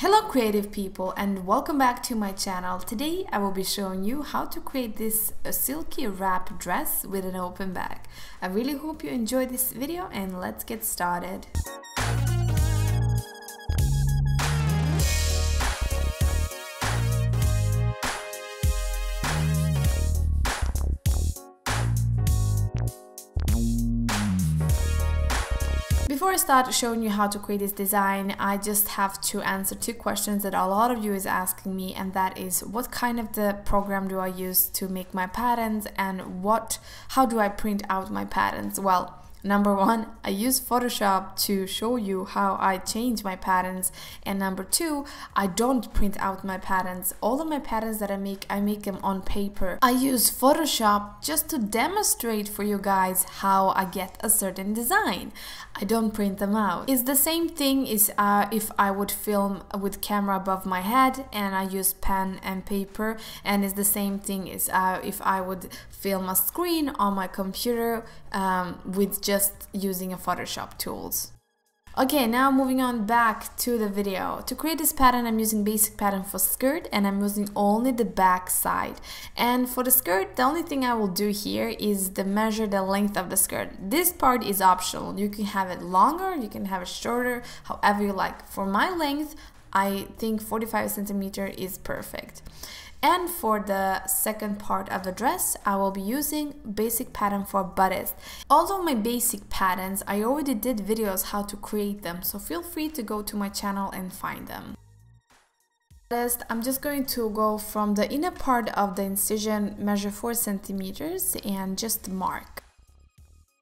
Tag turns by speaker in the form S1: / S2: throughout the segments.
S1: Hello creative people and welcome back to my channel. Today I will be showing you how to create this silky wrap dress with an open back. I really hope you enjoy this video and let's get started. Before I start showing you how to create this design, I just have to answer two questions that a lot of you is asking me, and that is what kind of the program do I use to make my patterns and how do I print out my patterns? Well, number one, I use Photoshop to show you how I change my patterns, and number two, I don't print out my patterns. All of my patterns that I make them on paper. I use Photoshop just to demonstrate for you guys how I get a certain design. I don't print them out. It's the same thing as if I would film with camera above my head and I use pen and paper, and it's the same thing as if I would film a screen on my computer with just using a Photoshop tools. Okay, now moving on back to the video. To create this pattern, I'm using basic pattern for skirt and I'm using only the back side. And for the skirt, the only thing I will do here is measure the length of the skirt. This part is optional. You can have it longer, you can have it shorter, however you like. For my length, I think 45 centimeters is perfect. And for the second part of the dress, I will be using basic pattern for bodice. Although my basic patterns, I already did videos how to create them, so feel free to go to my channel and find them. First, I'm just going to go from the inner part of the incision, measure 4 centimeters and just mark.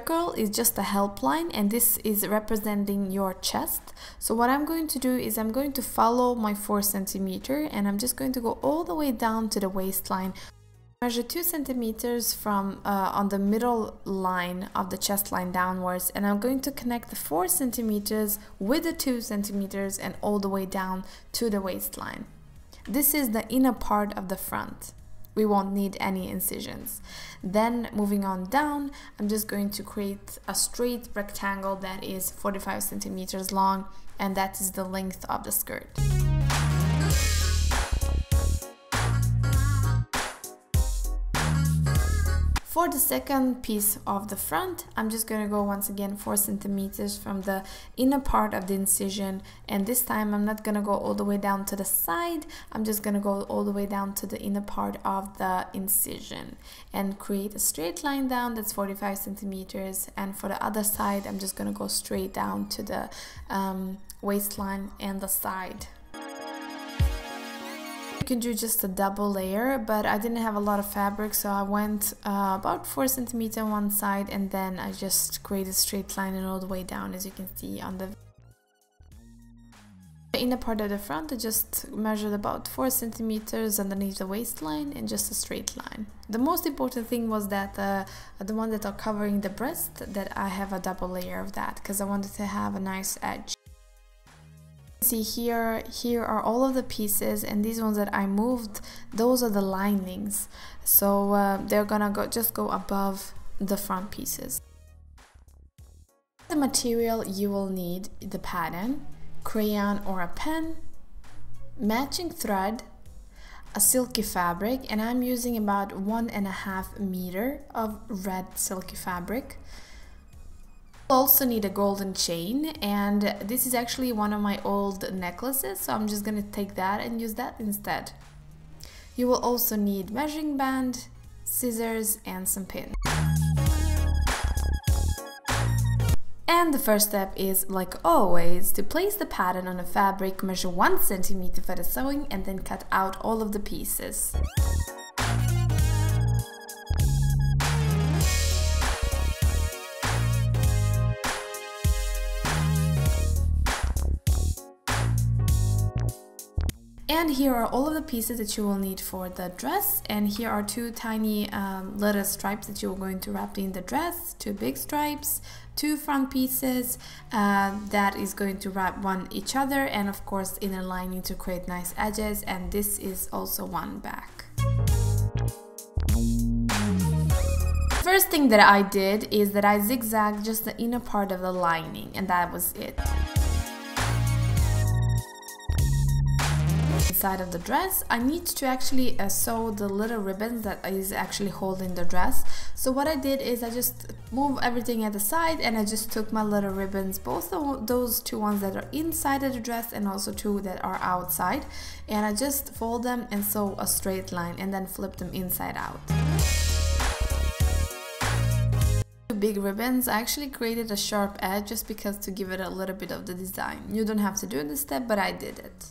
S1: Circle is just a helpline and this is representing your chest. So what I'm going to do is I'm going to follow my 4 centimeters and I'm just going to go all the way down to the waistline. Measure 2 centimeters from on the middle line of the chest line downwards, and I'm going to connect the 4 centimeters with the 2 centimeters and all the way down to the waistline. This is the inner part of the front. We won't need any incisions. Then moving on down, I'm just going to create a straight rectangle that is 45 centimeters long, and that is the length of the skirt. For the second piece of the front, I'm just going to go once again 4 centimeters from the inner part of the incision, and this time I'm not going to go all the way down to the side. I'm just going to go all the way down to the inner part of the incision and create a straight line down that's 45 centimeters, and for the other side I'm just going to go straight down to the waistline and the side. You can do just a double layer, but I didn't have a lot of fabric, so I went about 4 centimeters on one side and then I just created a straight line and all the way down, as you can see on the inner part of the front. I just measured about 4 centimeters underneath the waistline and just a straight line. The most important thing was that the ones that are covering the breast, that I have a double layer of that because I wanted to have a nice edge. See here are all of the pieces, and these ones that I moved, those are the linings, so they're gonna go above the front pieces. The material you will need: the pattern, crayon or a pen, matching thread, a silky fabric, and I'm using about 1.5 meters of red silky fabric. Also need a golden chain, and this is actually one of my old necklaces, so I'm just gonna take that and use that instead. You will also need measuring band, scissors and some pins. And the first step is, like always, to place the pattern on the fabric, measure 1 centimeter for the sewing and then cut out all of the pieces. And here are all of the pieces that you will need for the dress, and here are 2 tiny little stripes that you're going to wrap in the dress, 2 big stripes, 2 front pieces that is going to wrap one each other, and of course inner lining to create nice edges, and this is also one back. First thing that I did is that I zigzagged just the inner part of the lining, and that was it. inside of the dress, I need to actually sew the little ribbons that is actually holding the dress. So what I did is I just moved everything at the side, and I just took my little ribbons, both those two ones that are inside of the dress and also two that are outside, and I just fold them and sew a straight line and then flip them inside out. Big ribbons, I actually created a sharp edge just because to give it a little bit of the design. You don't have to do this step, but I did it.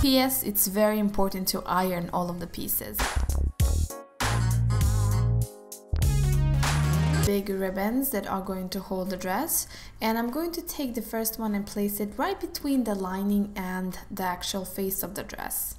S1: P.S. It's very important to iron all of the pieces. Big ribbons that are going to hold the dress, and I'm going to take the first one and place it right between the lining and the actual face of the dress.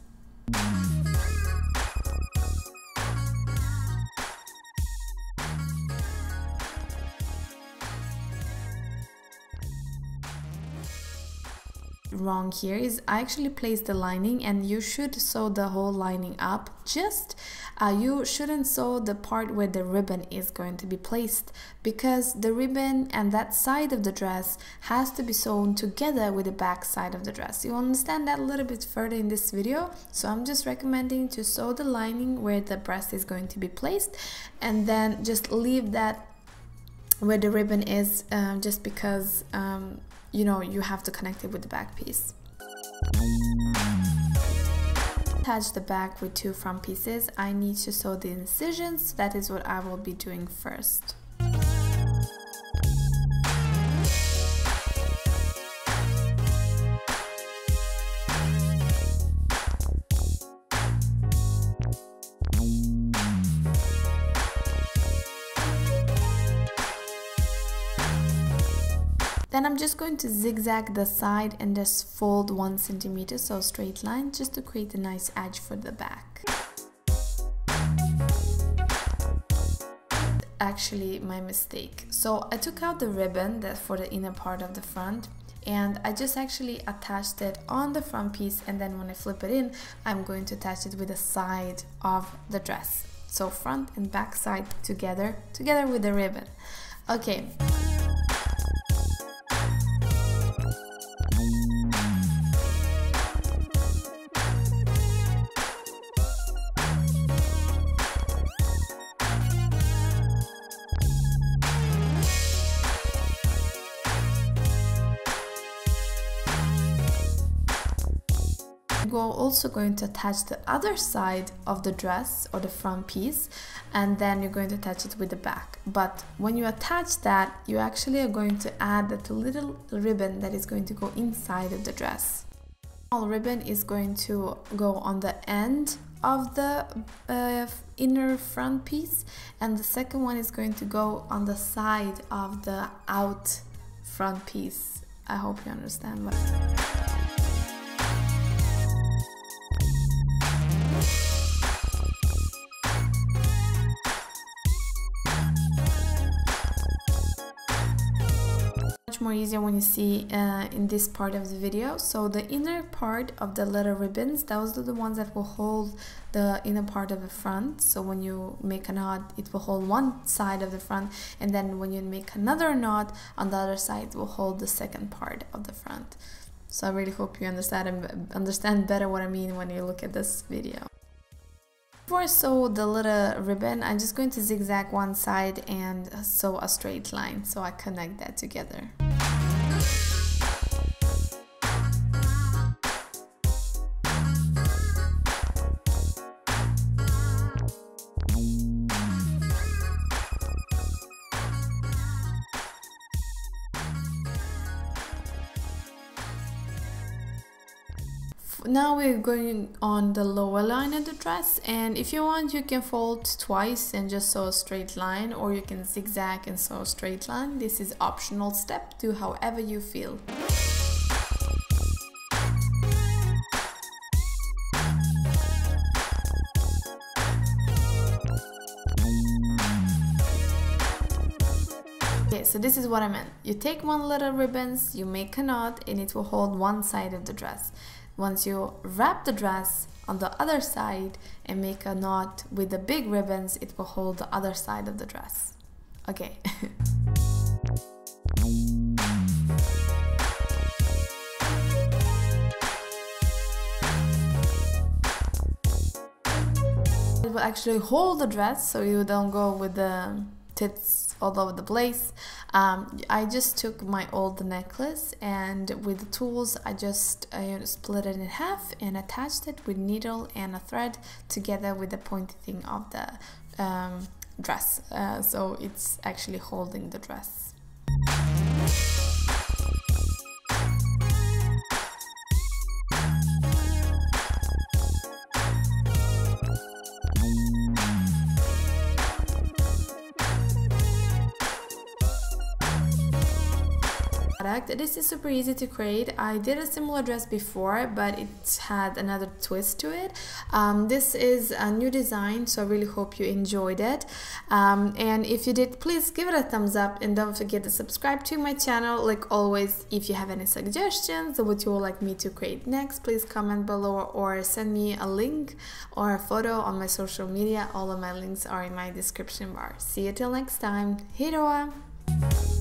S1: Wrong here is I actually placed the lining, and you should sew the whole lining up. Just you shouldn't sew the part where the ribbon is going to be placed, because the ribbon and that side of the dress has to be sewn together with the back side of the dress. You'll understand that a little bit further in this video, so I'm just recommending to sew the lining where the breast is going to be placed, and then just leave that where the ribbon is, just because you know, you have to connect it with the back piece. Attach the back with two front pieces. I need to sew the incisions. That is what I will be doing first. Then I'm just going to zigzag the side and just fold 1 centimeter, so straight line, just to create a nice edge for the back. Actually, my mistake. So I took out the ribbon that for the inner part of the front, and I just actually attached it on the front piece, and then when I flip it in, I'm going to attach it with the side of the dress. So front and back side together with the ribbon. Okay. We're also going to attach the other side of the dress or the front piece, and then you're going to attach it with the back. But when you attach that, you actually are going to add that little ribbon that is going to go inside of the dress. The small ribbon is going to go on the end of the inner front piece, and the second one is going to go on the side of the out front piece. I hope you understand what more easier when you see in this part of the video. So the inner part of the little ribbons, those are the ones that will hold the inner part of the front. So when you make a knot, it will hold one side of the front, and then when you make another knot on the other side, it will hold the second part of the front. So I really hope you understand better what I mean when you look at this video. Before I sew the little ribbon, I'm just going to zigzag one side and sew a straight line, so I connect that together. Now we're going on the lower line of the dress, and if you want, you can fold twice and just sew a straight line, or you can zigzag and sew a straight line. This is optional step, do however you feel. Okay, so this is what I meant. You take one little ribbons, you make a knot, and it will hold one side of the dress. Once you wrap the dress on the other side and make a knot with the big ribbons, it will hold the other side of the dress. Okay. It will actually hold the dress so you don't go with the tits all over the place. I just took my old necklace and with the tools I just split it in half and attached it with needle and a thread together with the pointy thing of the dress, so it's actually holding the dress. This is super easy to create. I did a similar dress before, but it had another twist to it. This is a new design, so I really hope you enjoyed it. And if you did, please give it a thumbs up and don't forget to subscribe to my channel. Like always, if you have any suggestions or what you would like me to create next, please comment below or send me a link or a photo on my social media. All of my links are in my description bar. See you till next time. Hej då!